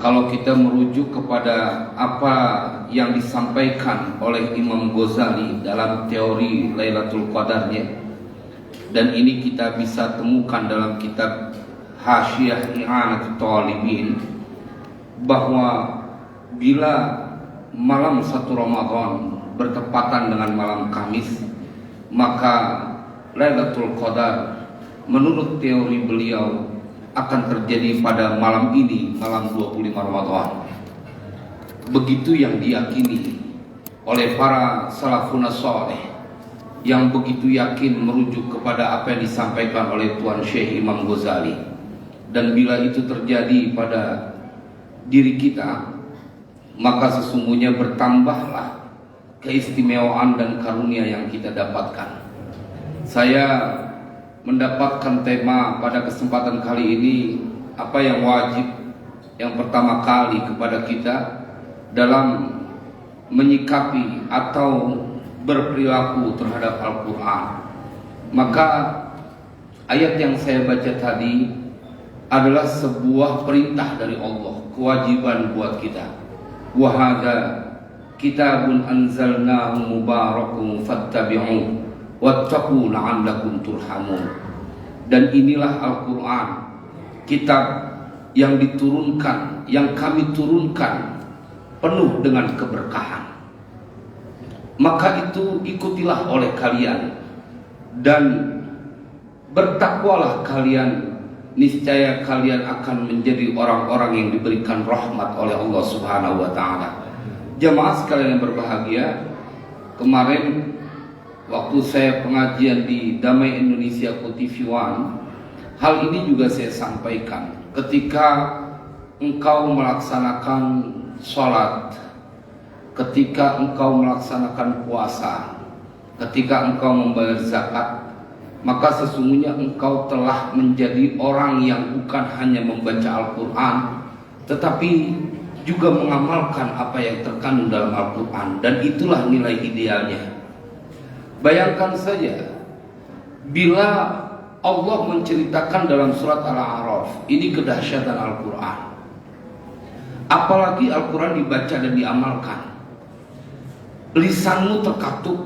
kalau kita merujuk kepada apa yang disampaikan oleh Imam Ghazali dalam teori Lailatul Qadarnya, dan ini kita bisa temukan dalam kitab Hasyiah I'anatul Talibin, bahwa bila malam 1 Ramadan bertepatan dengan malam Kamis, maka Lailatul Qadar menurut teori beliau akan terjadi pada malam ini, malam 25 Ramadan. Begitu yang diyakini oleh para salafun saleh yang begitu yakin merujuk kepada apa yang disampaikan oleh Tuan Syekh Imam Ghazali. Dan bila itu terjadi pada diri kita, maka sesungguhnya bertambahlah keistimewaan dan karunia yang kita dapatkan. Saya mendapatkan tema pada kesempatan kali ini, apa yang wajib yang pertama kali kepada kita dalam menyikapi atau berperilaku terhadap Al-Quran. Maka ayat yang saya baca tadi adalah sebuah perintah dari Allah, kewajiban buat kita. Wa hadza kitabun anzalnahu mubarakun fattabi'uhu wattaqu la'allakum turhamun. Dan inilah Al-Quran, kitab yang diturunkan, yang kami turunkan penuh dengan keberkahan. Maka itu ikutilah oleh kalian dan bertakwalah kalian, niscaya kalian akan menjadi orang-orang yang diberikan rahmat oleh Allah Subhanahu wa taala. Jamaah sekalian yang berbahagia, kemarin waktu saya pengajian di Damai Indonesia TV One, hal ini juga saya sampaikan. Ketika engkau melaksanakan sholat, ketika engkau melaksanakan puasa, ketika engkau membayar zakat, maka sesungguhnya engkau telah menjadi orang yang bukan hanya membaca Al-Quran, tetapi juga mengamalkan apa yang terkandung dalam Al-Quran. Dan itulah nilai idealnya. Bayangkan saja, bila Allah menceritakan dalam surat Al-A'raf, ini kedahsyatan Al-Quran. Apalagi Al-Quran dibaca dan diamalkan. Lisanmu terkatup,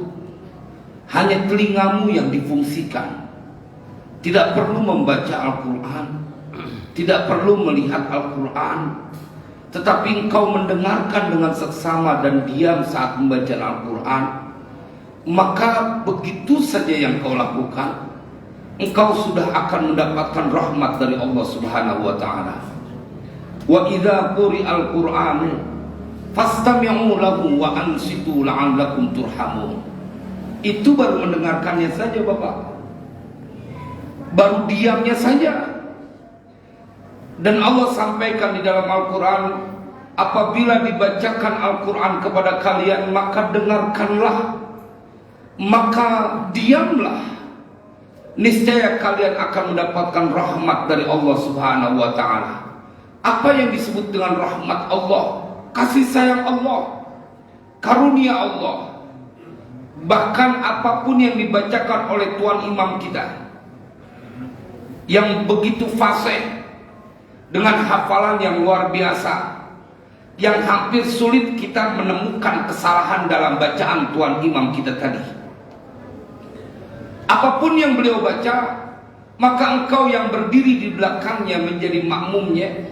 hanya telingamu yang difungsikan. Tidak perlu membaca Al-Quran, tidak perlu melihat Al-Quran, tetapi engkau mendengarkan dengan seksama dan diam saat membaca Al-Quran. Maka begitu saja yang kau lakukan, engkau sudah akan mendapatkan rahmat dari Allah Subhanahu wa taala. Wa idza quri'al Qur'anu fastami'u lahu wa ansitu la'allakum turhamun. Itu baru mendengarkannya saja, Bapak. Baru diamnya saja. Dan Allah sampaikan di dalam Al-Quran, apabila dibacakan Al-Quran kepada kalian, maka dengarkanlah, maka diamlah. Niscaya kalian akan mendapatkan rahmat dari Allah Subhanahu wa taala. Apa yang disebut dengan rahmat Allah? Kasih sayang Allah, karunia Allah. Bahkan apapun yang dibacakan oleh Tuan Imam kita yang begitu fasih, dengan hafalan yang luar biasa, yang hampir sulit kita menemukan kesalahan dalam bacaan Tuan Imam kita tadi. Apapun yang beliau baca, maka engkau yang berdiri di belakangnya menjadi makmumnya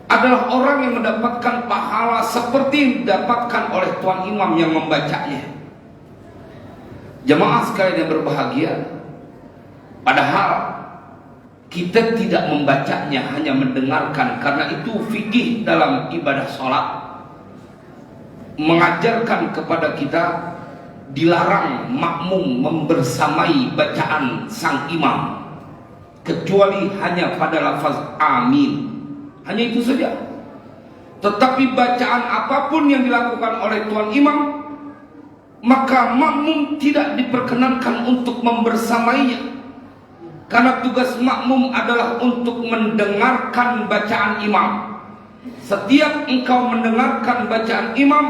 adalah orang yang mendapatkan pahala seperti yang didapatkan oleh Tuan Imam yang membacanya. Jemaah sekalian yang berbahagia, padahal kita tidak membacanya, hanya mendengarkan, karena itu fikih dalam ibadah sholat mengajarkan kepada kita dilarang makmum membersamai bacaan sang imam, kecuali hanya pada lafaz amin, hanya itu saja. Tetapi bacaan apapun yang dilakukan oleh Tuan Imam, maka makmum tidak diperkenankan untuk membersamainya, karena tugas makmum adalah untuk mendengarkan bacaan imam. Setiap engkau mendengarkan bacaan imam,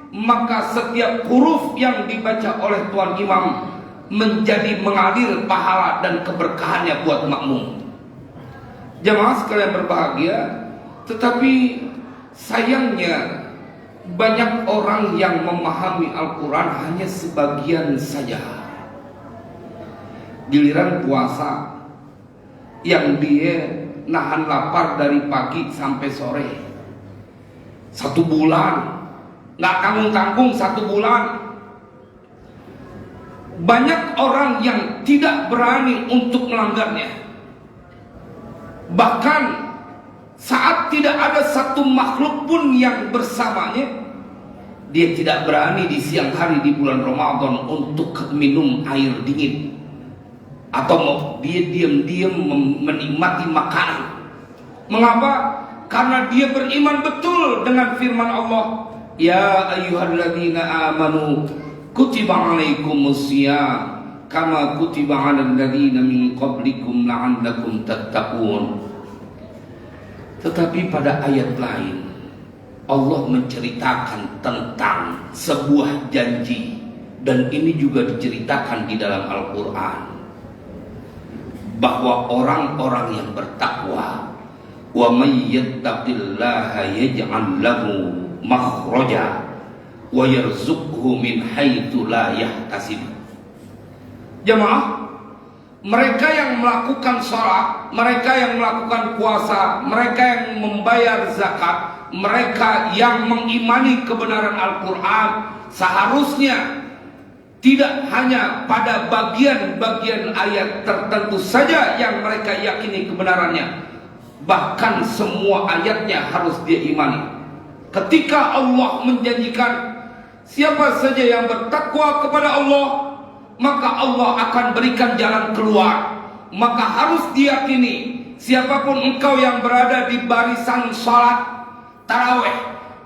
maka setiap huruf yang dibaca oleh Tuan Imam menjadi mengalir pahala dan keberkahannya buat makmum. Jemaah sekalian berbahagia, tetapi sayangnya banyak orang yang memahami Al-Quran hanya sebagian saja. Giliran puasa, yang dia nahan lapar dari pagi sampai sore 1 bulan, nggak tanggung-tanggung 1 bulan. Banyak orang yang tidak berani untuk melanggarnya. Bahkan saat tidak ada satu makhluk pun yang bersamanya, dia tidak berani di siang hari di bulan Ramadan untuk minum air dingin, atau dia diam-diam menikmati makanan. Mengapa? Karena dia beriman betul dengan firman Allah, ya ayyuhalladzina amanu kutiba alaikumusiyam kama kutiba alal ladzina min qablikum la'allakum tattaqun. Tetapi pada ayat lain Allah menceritakan tentang sebuah janji, dan ini juga diceritakan di dalam Al-Quran, bahwa orang-orang yang bertakwa, wa may yattaqillaha yaj'al lahu makhraja wa yarzuqhu min haitsu la yahtasib. Jemaah, mereka yang melakukan sholat, mereka yang melakukan puasa, mereka yang membayar zakat, mereka yang mengimani kebenaran Al-Quran, seharusnya tidak hanya pada bagian-bagian ayat tertentu saja yang mereka yakini kebenarannya, bahkan semua ayatnya harus dia imani. Ketika Allah menjanjikan siapa saja yang bertakwa kepada Allah, maka Allah akan berikan jalan keluar. Maka harus diyakini, siapapun engkau yang berada di barisan sholat tarawih,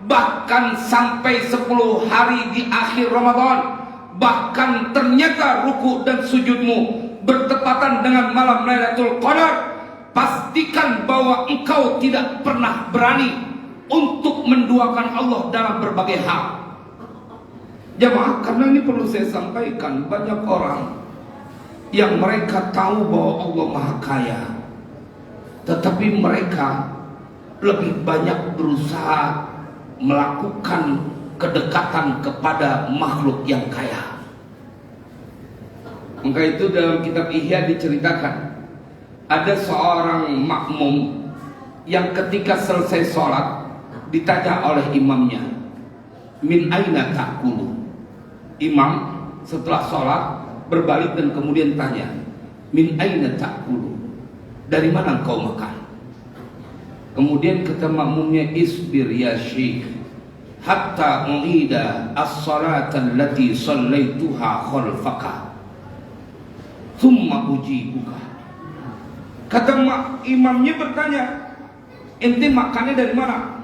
bahkan sampai 10 hari di akhir Ramadan, bahkan ternyata ruku dan sujudmu bertepatan dengan malam Lailatul Qadar, pastikan bahwa engkau tidak pernah berani untuk menduakan Allah dalam berbagai hal. Jemaah, karena ini perlu saya sampaikan, banyak orang yang mereka tahu bahwa Allah Maha Kaya, tetapi mereka lebih banyak berusaha melakukan kedekatan kepada makhluk yang kaya. Maka itu dalam kitab Ihya diceritakan, ada seorang makmum yang ketika selesai sholat ditanya oleh imamnya, min aina ta'kulu. Imam setelah sholat berbalik dan kemudian tanya, min aina ta'kulu, dari mana engkau makan? Kemudian kata makmumnya, isbir ya syekh hatta u'ida as-salata allati sallaituha khalfaka thumma ujibuka. Kata imamnya bertanya, ente makannya dari mana?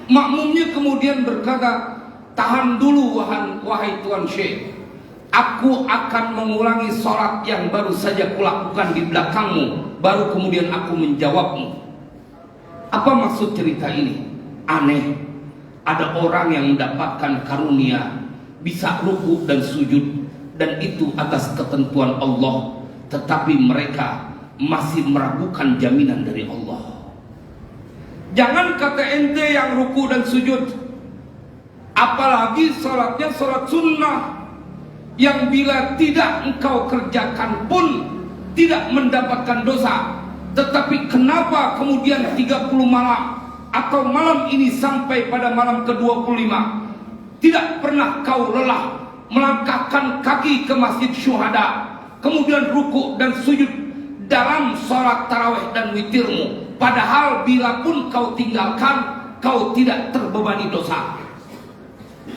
Makmumnya kemudian berkata, tahan dulu wahai Tuan Syekh, aku akan mengulangi sholat yang baru saja kulakukan di belakangmu, baru kemudian aku menjawabmu. Apa maksud cerita ini? Aneh, ada orang yang mendapatkan karunia bisa ruku dan sujud, dan itu atas ketentuan Allah, tetapi mereka masih meragukan jaminan dari Allah. Jangan kata ente yang ruku dan sujud, apalagi sholatnya sholat sunnah, yang bila tidak engkau kerjakan pun tidak mendapatkan dosa. Tetapi kenapa kemudian 30 malam atau malam ini sampai pada malam ke-25 tidak pernah kau lelah melangkahkan kaki ke masjid syuhada, kemudian ruku dan sujud dalam sholat tarawih dan witirmu, padahal bila pun kau tinggalkan, kau tidak terbebani dosa.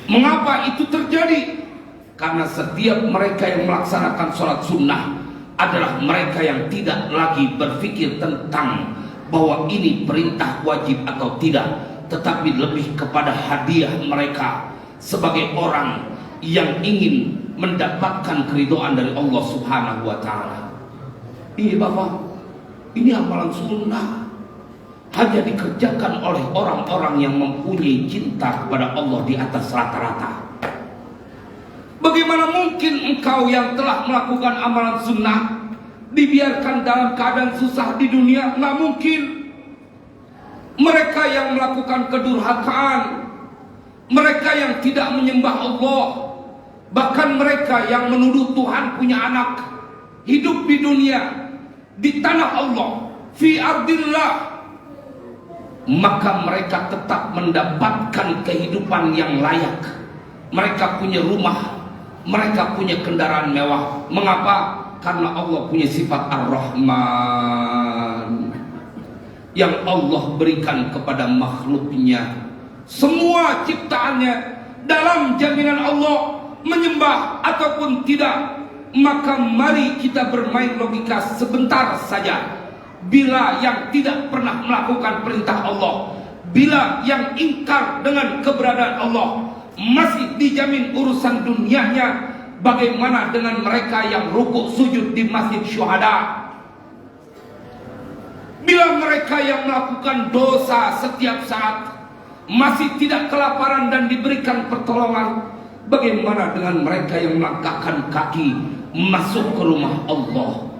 Mengapa itu terjadi? Karena setiap mereka yang melaksanakan sholat sunnah adalah mereka yang tidak lagi berpikir tentang bahwa ini perintah wajib atau tidak, tetapi lebih kepada hadiah mereka sebagai orang yang ingin mendapatkan keridhaan dari Allah Subhanahu wa Ta'ala. Iya Bapak, ini amalan sunnah, hanya dikerjakan oleh orang-orang yang mempunyai cinta kepada Allah di atas rata-rata. Bagaimana mungkin engkau yang telah melakukan amalan sunnah dibiarkan dalam keadaan susah di dunia? Nggak mungkin. mereka yang melakukan kedurhakaan, mereka yang tidak menyembah Allah, bahkan mereka yang menuduh Tuhan punya anak, hidup di dunia, di tanah Allah, fi ardillah, maka mereka tetap mendapatkan kehidupan yang layak. Mereka punya rumah, mereka punya kendaraan mewah. Mengapa? Karena Allah punya sifat Ar-Rahman yang Allah berikan kepada makhluknya. Semua ciptaannya dalam jaminan Allah, menyembah ataupun tidak. Maka mari kita bermain logika sebentar saja. Bila yang tidak pernah melakukan perintah Allah, bila yang ingkar dengan keberadaan Allah, masih dijamin urusan dunianya, bagaimana dengan mereka yang rukuk sujud di masjid syuhada? Bila mereka yang melakukan dosa setiap saat masih tidak kelaparan dan diberikan pertolongan, bagaimana dengan mereka yang melangkahkan kaki masuk ke rumah Allah?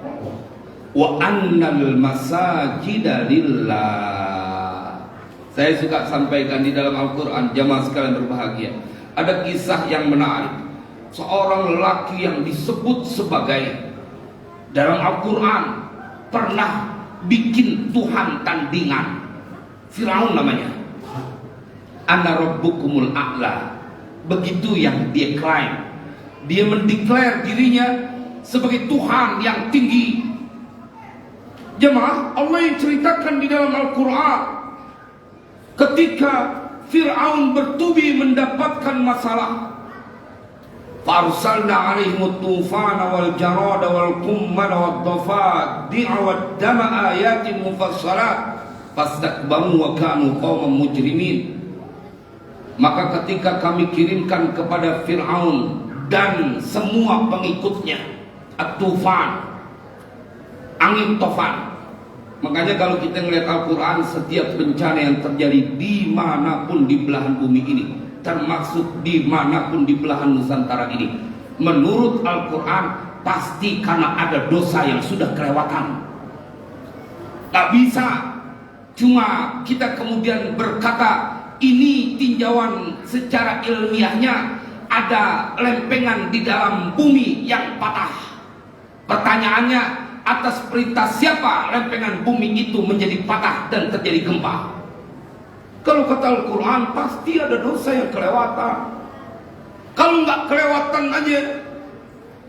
Wa annal masajida lillah. Saya suka sampaikan di dalam Al-Quran, jamaah sekalian berbahagia, ada kisah yang menarik. Seorang lelaki yang disebut sebagai, dalam Al-Quran, pernah bikin Tuhan tandingan. Firaun namanya. Ana rabbukumul a'la. Begitu yang dia klaim. Dia mendeklar dirinya sebagai Tuhan yang tinggi. Jemaah, Allah yang ceritakan di dalam Al-Quran, ketika Fir'aun bertubi mendapatkan masalah, فَأَرْسَلْنَا عَلَيْهِمُ الطُّوفَانَ وَالْجَرَادَ وَالْقُمَّلَ وَالضَّفَادِعَ وَالدَّمَ آيَاتٍ مُفَصَّلَاتٍ فَاسْتَكْبَرُوا وَكَانُوا قَوْمًا مُجْرِمِينَ. Maka ketika kami kirimkan kepada Fir'aun dan semua pengikutnya at-tufan, angin tofan. Makanya kalau kita melihat Al-Quran, setiap bencana yang terjadi dimanapun di belahan bumi ini, termasuk dimanapun di belahan Nusantara ini, menurut Al-Quran pasti karena ada dosa yang sudah kelewatan. Tak bisa cuma kita kemudian berkata ini tinjauan secara ilmiahnya ada lempengan di dalam bumi yang patah. Pertanyaannya, atas perintah siapa lempengan bumi itu menjadi patah dan terjadi gempa? Kalau kata Al-Quran pasti ada dosa yang kelewatan. Kalau nggak kelewatan aja,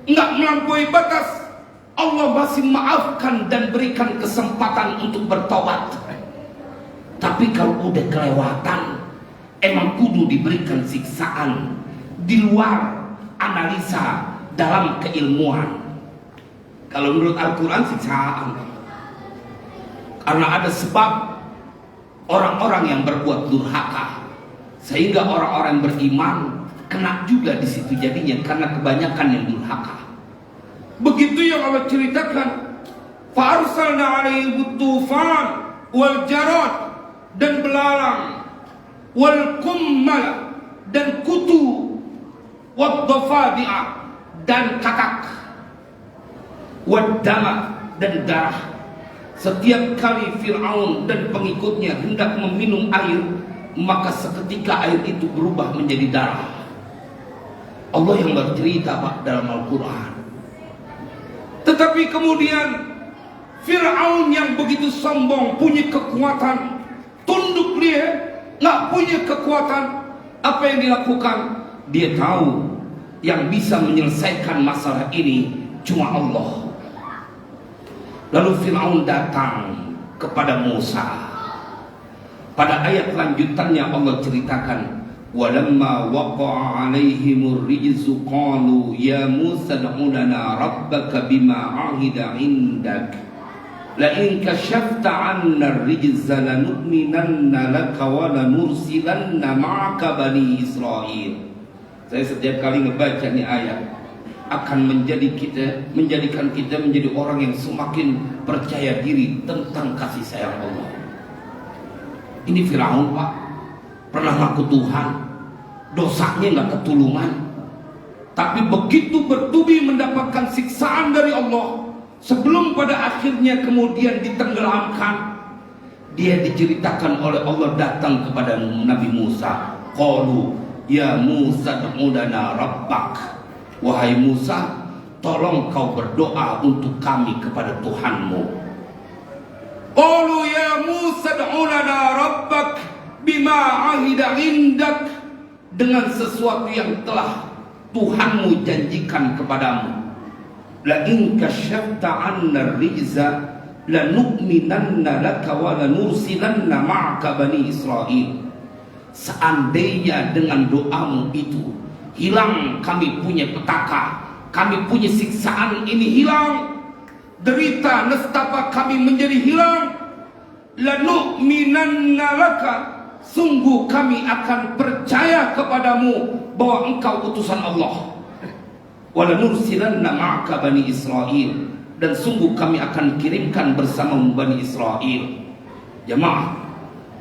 nggak melampaui batas, Allah masih maafkan dan berikan kesempatan untuk bertobat. Tapi kalau udah kelewatan, emang kudu diberikan siksaan di luar analisa dalam keilmuan. Kalau menurut Al-Quran siksaan, karena ada sebab orang-orang yang berbuat durhaka, sehingga orang-orang beriman kena juga di situ jadinya karena kebanyakan yang durhaka. Begitu yang Allah ceritakan, فَأَرْسَلْنَا عَلَيْهِمُ الطُّوفَانَ وَالْجَرَادَ, dan belalang, وَالْقُمَّلَ, dan kutu, وَالضَّفَادِعَ, dan kakak, وَالدَّمَ, dan darah. Setiap kali Fir'aun dan pengikutnya hendak meminum air, maka seketika air itu berubah menjadi darah. Allah yang bercerita Pak dalam Al-Quran. Tetapi kemudian Fir'aun yang begitu sombong, punya kekuatan, tunduk dia, nggak punya kekuatan. Apa yang dilakukan? Dia tahu yang bisa menyelesaikan masalah ini cuma Allah. Lalu Fir'aun datang kepada Musa. Pada ayat lanjutannya Allah ceritakan, walamma waqa'a 'alaihimur rijzu qalu ya Musa ad'u lana rabbaka bima 'ahida 'indak la in kashafta 'anna ar-rijza lanu'minanna laka wa lanursilanna ma'aka bani Israil. Saya setiap kali ngebaca nih ayat akan menjadikan kita menjadi orang yang semakin percaya diri tentang kasih sayang Allah. Ini Firaun Pak, pernah ngaku Tuhan, dosanya nggak ketulungan, tapi begitu bertubi mendapatkan siksaan dari Allah, sebelum pada akhirnya kemudian ditenggelamkan, Dia diceritakan oleh Allah datang kepada Nabi Musa. Qalu ya Musa ud'u lana rabbak. Wahai Musa, tolong kau berdoa untuk kami kepada Tuhanmu. Qalu ya Musa ud'u lana rabbak bima ahida indak, dengan sesuatu yang telah Tuhanmu janjikan kepadamu. La in kasyafta 'anna rijza lanu'minanna laka wa lanursilanna ma'aka bani Israil. Seandainya dengan doamu itu hilang kami punya petaka, kami punya siksaan ini hilang, derita nestapa kami menjadi hilang, lanu'minanna laka, sungguh kami akan percaya kepadamu bahwa engkau utusan Allah. Wa lanursilanna ma'aka bani Israil, dan sungguh kami akan kirimkan bersama Bani Israel. Jemaah,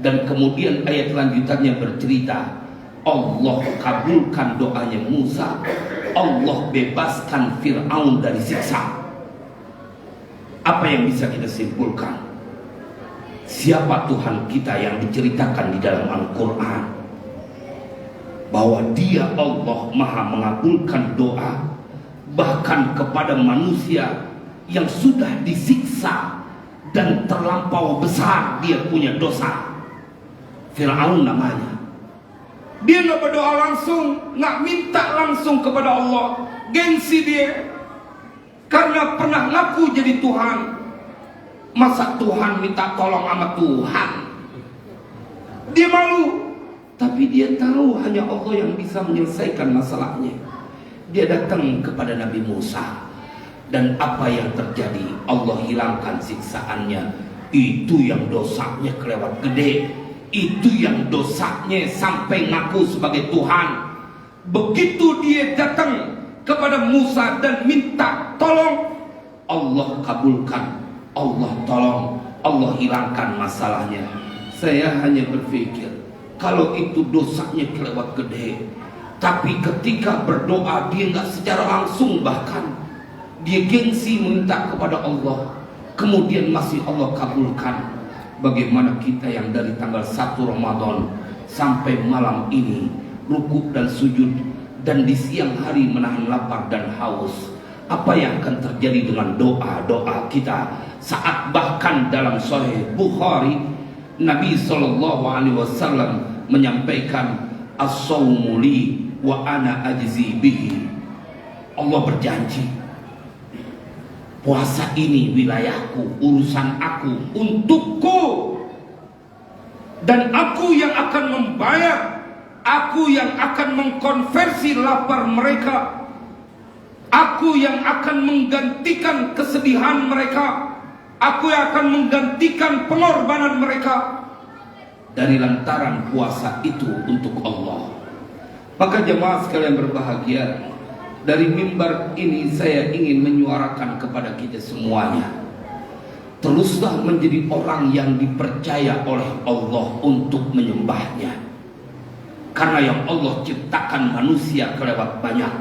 dan kemudian ayat lanjutannya bercerita Allah kabulkan doanya Musa, Allah bebaskan Fir'aun dari siksa. Apa yang bisa kita simpulkan? Siapa Tuhan kita yang diceritakan di dalam Al-Quran? Bahwa Dia Allah Maha mengabulkan doa bahkan kepada manusia yang sudah disiksa dan terlampau besar dia punya dosa. Fir'aun namanya. Dia nggak berdoa langsung, nggak minta langsung kepada Allah. Gengsi dia, karena pernah ngaku jadi Tuhan. Masa Tuhan minta tolong sama Tuhan? Dia malu, tapi dia tahu hanya Allah yang bisa menyelesaikan masalahnya. Dia datang kepada Nabi Musa. Dan apa yang terjadi? Allah hilangkan siksaannya. Itu yang dosanya kelewat gede. Itu yang dosanya sampai ngaku sebagai Tuhan. Begitu dia datang kepada Musa dan minta tolong, Allah kabulkan, Allah tolong, Allah hilangkan masalahnya. Saya hanya berpikir, kalau itu dosanya kelewat gede, tapi ketika berdoa dia nggak secara langsung, bahkan dia gengsi minta kepada Allah, kemudian masih Allah kabulkan. Bagaimana kita yang dari tanggal 1 Ramadan sampai malam ini rukuk dan sujud, dan di siang hari menahan lapar dan haus? Apa yang akan terjadi dengan doa-doa kita? Saat bahkan dalam Sahih Bukhari Nabi SAW menyampaikan as-sawmu li wa ana ajzi bihi. Allah berjanji, puasa ini wilayahku, urusan aku, untukku, dan aku yang akan membayar, aku yang akan mengkonversi lapar mereka, aku yang akan menggantikan kesedihan mereka, aku yang akan menggantikan pengorbanan mereka dari lantaran puasa itu untuk Allah. Maka jemaah sekalian berbahagia, dari mimbar ini saya ingin menyuarakan kepada kita semuanya, teruslah menjadi orang yang dipercaya oleh Allah untuk menyembahnya. Karena yang Allah ciptakan manusia kelewat banyak,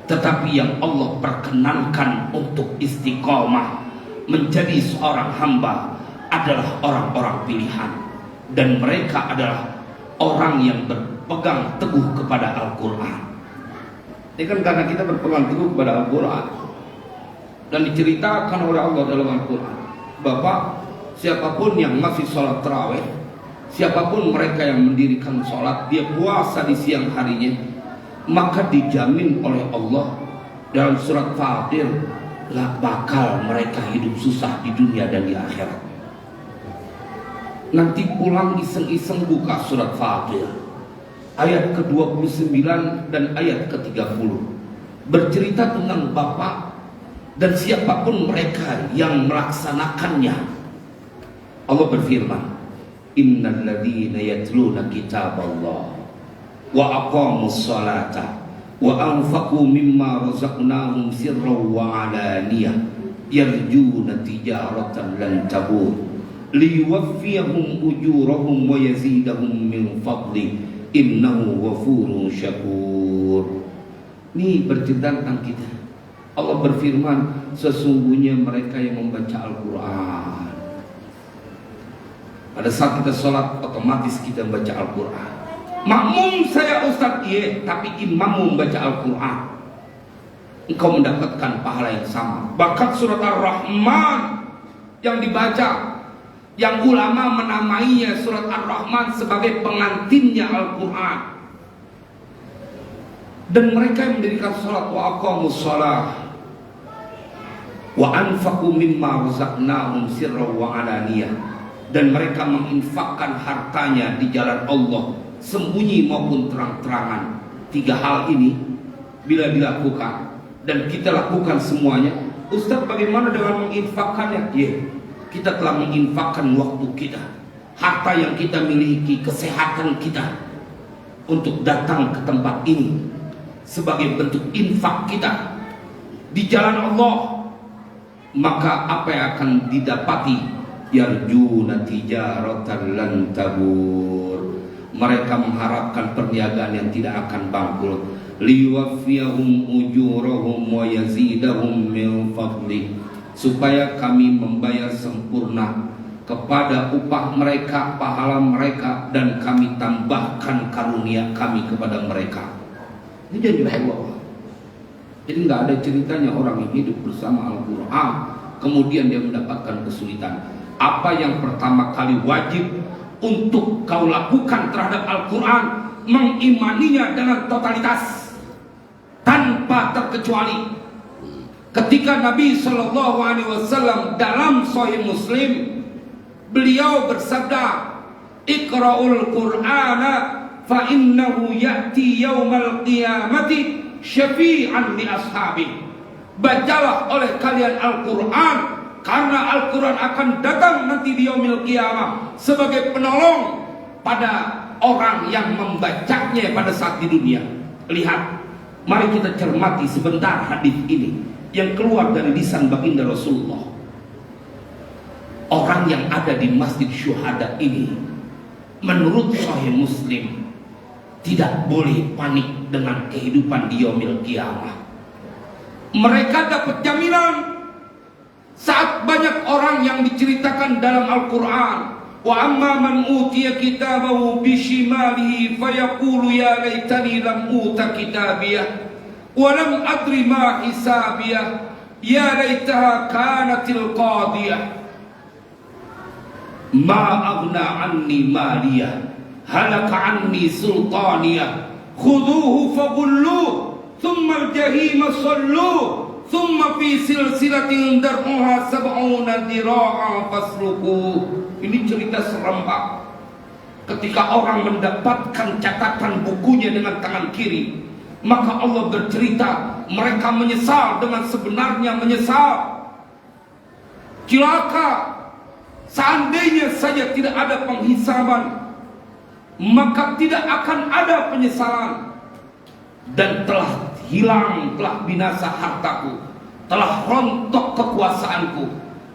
tetapi yang Allah perkenankan untuk istiqomah menjadi seorang hamba adalah orang-orang pilihan. Dan mereka adalah orang yang berpegang teguh kepada Al-Quran. Ini kan karena kita berpegang teguh kepada Al-Quran, dan diceritakan oleh Allah dalam Al-Quran, Bapak, siapapun yang masih sholat tarawih, siapapun mereka yang mendirikan sholat, dia puasa di siang harinya, maka dijamin oleh Allah dalam surat Fatir, lah bakal mereka hidup susah di dunia dan di akhirat. Nanti pulang iseng-iseng buka surat Fatir ayat ke-29 dan ayat ke-30, bercerita tentang Bapak dan siapapun mereka yang melaksanakannya. Allah berfirman, innal ladzina yatluna kitaballah wa aqamus salata wa anfaqu mimma razaqnahum sirran wa alaniyah yarjuna tijaratan lan tabur liyuwaffiyahum ujurahum wa yazidahum min fadli innahu ghafurun syakur. Ini bercerita tentang kita. Allah berfirman, sesungguhnya mereka yang membaca Al-Quran, Pada saat kita sholat, otomatis kita baca Al-Quran. Makmum saya Ustaz, iya, tapi imammu membaca Al-Quran, engkau mendapatkan pahala yang sama. Bahkan surat Ar-Rahman yang dibaca, yang ulama menamainya surat Ar-Rahman sebagai pengantinnya Al-Quran. Dan mereka yang mendirikan sholat, wa aqamus sholat wa anfaqu mimma razaqnahum sirran wa alaniyah, dan mereka menginfakkan hartanya di jalan Allah sembunyi maupun terang-terangan. 3 hal ini bila dilakukan dan kita lakukan semuanya, Ustaz bagaimana dengan menginfakkannya? Ya, kita telah menginfakkan waktu kita, harta yang kita miliki, kesehatan kita untuk datang ke tempat ini sebagai bentuk infak kita di jalan Allah. Maka apa yang akan didapati? Yarjuna tijaratan lan tabur. Mereka mengharapkan perniagaan yang tidak akan bangkrut. Liwaffiyahum ujurahum wa yazidahum min fadli, supaya kami membayar sempurna kepada upah mereka, pahala mereka, dan kami tambahkan karunia kami kepada mereka. Ini janji Allah. Jadi nggak ada ceritanya orang yang hidup bersama Al-Quran kemudian dia mendapatkan kesulitan. Apa yang pertama kali wajib untuk kau lakukan terhadap Al-Quran? Mengimaninya dengan totalitas, tanpa terkecuali. Ketika Nabi SAW dalam Sahih Muslim, beliau bersabda, Iqra'ul Qur'ana fa innahu ya'ti yawmal qiyamati syafi'an li ashabi. Bacalah oleh kalian Al-Quran, karena Al-Quran akan datang nanti di yaumil qiyamah sebagai penolong pada orang yang membacanya pada saat di dunia. Lihat, mari kita cermati sebentar hadis ini yang keluar dari lisan baginda Rasulullah. Orang yang ada di Masjid Syuhada ini, menurut Sahih Muslim, tidak boleh panik dengan kehidupan di yaumil qiyamah. Mereka dapat jaminan saat banyak orang yang diceritakan dalam Al-Quran. Wa amma man utiya kitabahu bishimalihi fayaqulu ya laitani lam uta kitabiyah wa lam adri ma hisabiyah ya laitaha kanatil qadiyah ma aghna anni maliyah halaka anni sultaniyah khuduhu faghulluh thumma al-jahima salluh thumma fi silsilatin dar'uha sab'una dira'an fasluquh. Ini cerita seram, Pak. Ketika orang mendapatkan catatan bukunya dengan tangan kiri, maka Allah bercerita mereka menyesal dengan sebenarnya menyesal. Celaka, seandainya saja tidak ada penghisaban, maka tidak akan ada penyesalan. Dan telah hilang, telah binasa hartaku, telah rontok kekuasaanku.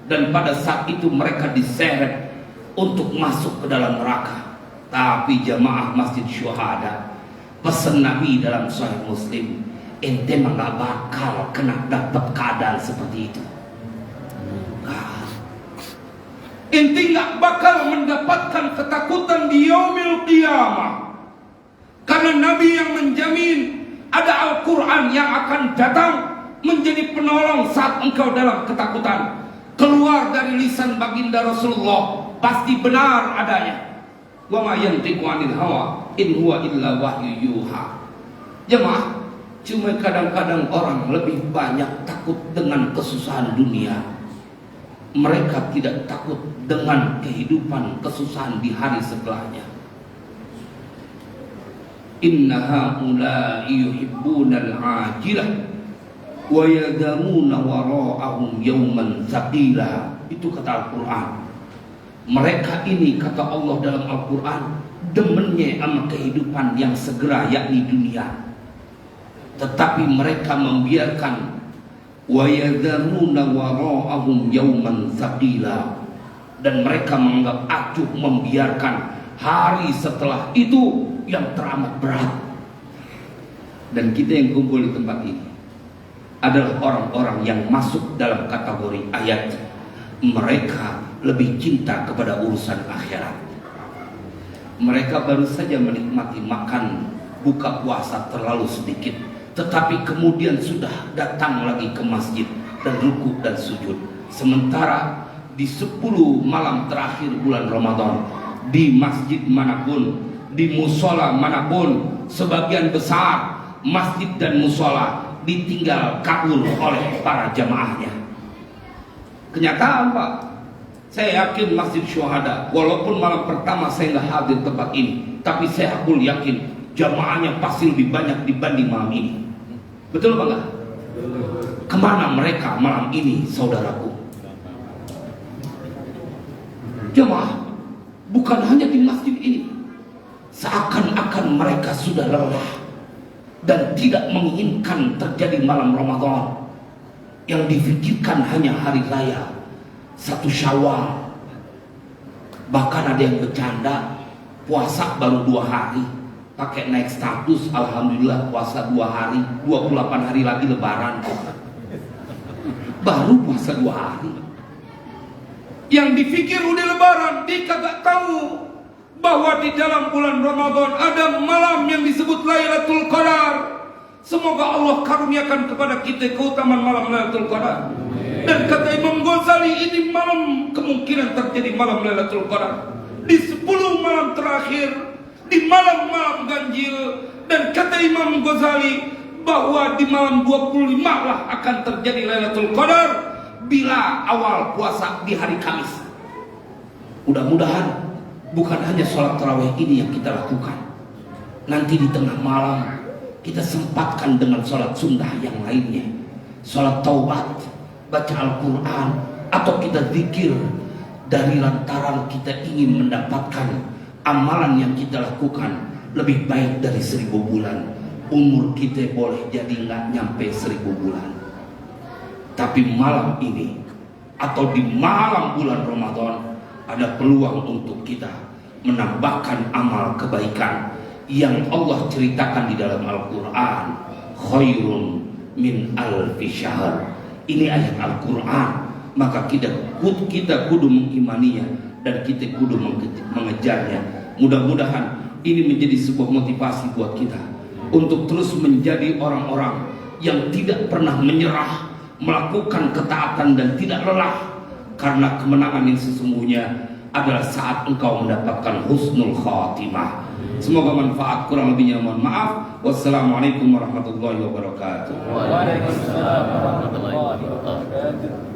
Dan pada saat itu mereka diseret untuk masuk ke dalam neraka. Tapi jamaah Masjid Syuhada, pesan Nabi dalam Sahih Muslim, ente mah gak bakal kena dapat keadaan seperti itu. Ente gak bakal mendapatkan ketakutan di yaumil qiyamah, karena Nabi yang menjamin ada Al-Quran yang akan datang menjadi penolong saat engkau dalam ketakutan. Keluar dari lisan baginda Rasulullah pasti benar adanya. Wa ma yantiqu 'anil hawa in huwa illa wahyu yuha. Jemaah, cuma kadang-kadang orang lebih banyak takut dengan kesusahan dunia. Mereka tidak takut dengan kehidupan kesusahan di hari setelahnya. Inna haula'i yuhibbunal 'ajilah wa yadamuna wara'ahum yawman thaqila. Itu kata Al-Quran. Mereka ini, kata Allah dalam Al-Quran, demennya sama kehidupan yang segera, yakni dunia. Tetapi mereka membiarkan wa yadamuna wara'ahum yawman thaqila, dan mereka menganggap acuh membiarkan hari setelah itu yang teramat berat. Dan kita yang kumpul di tempat ini adalah orang-orang yang masuk dalam kategori ayat mereka lebih cinta kepada urusan akhirat. Mereka baru saja menikmati makan buka puasa terlalu sedikit, tetapi kemudian sudah datang lagi ke masjid dan rukuk dan sujud. Sementara di 10 malam terakhir bulan Ramadan, di masjid manapun, di musola manapun, sebagian besar masjid dan musola ditinggal kabul oleh para jamaahnya. Kenyataan Pak, saya yakin Masjid Syuhada, walaupun malam pertama saya nggak hadir tempat ini, tapi saya akul yakin jamaahnya pasti lebih banyak dibanding malam ini. Betul Pak nggak? Kemana mereka malam ini, saudaraku? Jamaah bukan hanya di masjid ini, seakan-akan mereka sudah lelah dan tidak menginginkan terjadi malam Ramadan. Yang difikirkan hanya hari raya 1 Syawal. Bahkan ada yang bercanda, puasa baru 2 hari, pakai naik status, alhamdulillah puasa 2 hari, 28 hari lagi lebaran. Baru puasa 2 hari. Yang dipikir udah lebaran, dia kagak tahu bahwa di dalam bulan Ramadan ada malam yang disebut Lailatul Qadar. Semoga Allah karuniakan kepada kita keutamaan malam Lailatul Qadar. Dan kata Imam Ghazali, ini malam kemungkinan terjadi malam Lailatul Qadar di 10 malam terakhir, di malam-malam ganjil. Dan kata Imam Ghazali bahwa di malam 25 lah akan terjadi Lailatul Qadar bila awal puasa di hari Kamis. Mudah-mudahan bukan hanya sholat tarawih ini yang kita lakukan. Nanti di tengah malam kita sempatkan dengan sholat sunnah yang lainnya, sholat taubat, baca Al-Quran, atau kita zikir dari lantaran kita ingin mendapatkan amalan yang kita lakukan lebih baik dari 1000 bulan. Umur kita boleh jadi nggak nyampe 1000 bulan, tapi malam ini atau di malam bulan Ramadan ada peluang untuk kita menambahkan amal kebaikan yang Allah ceritakan di dalam Al-Quran. Khairun min alfi syahr. Ini ayat Al-Quran, maka kita kudu mengimaninya dan kita kudu mengejarnya. Mudah-mudahan ini menjadi sebuah motivasi buat kita untuk terus menjadi orang-orang yang tidak pernah menyerah, melakukan ketaatan dan tidak lelah, karena kemenangan yang sesungguhnya adalah saat engkau mendapatkan husnul khatimah. Semoga manfaat, kurang lebihnya mohon maaf. Wassalamualaikum warahmatullahi wabarakatuh. Waalaikumsalam warahmatullahi wabarakatuh.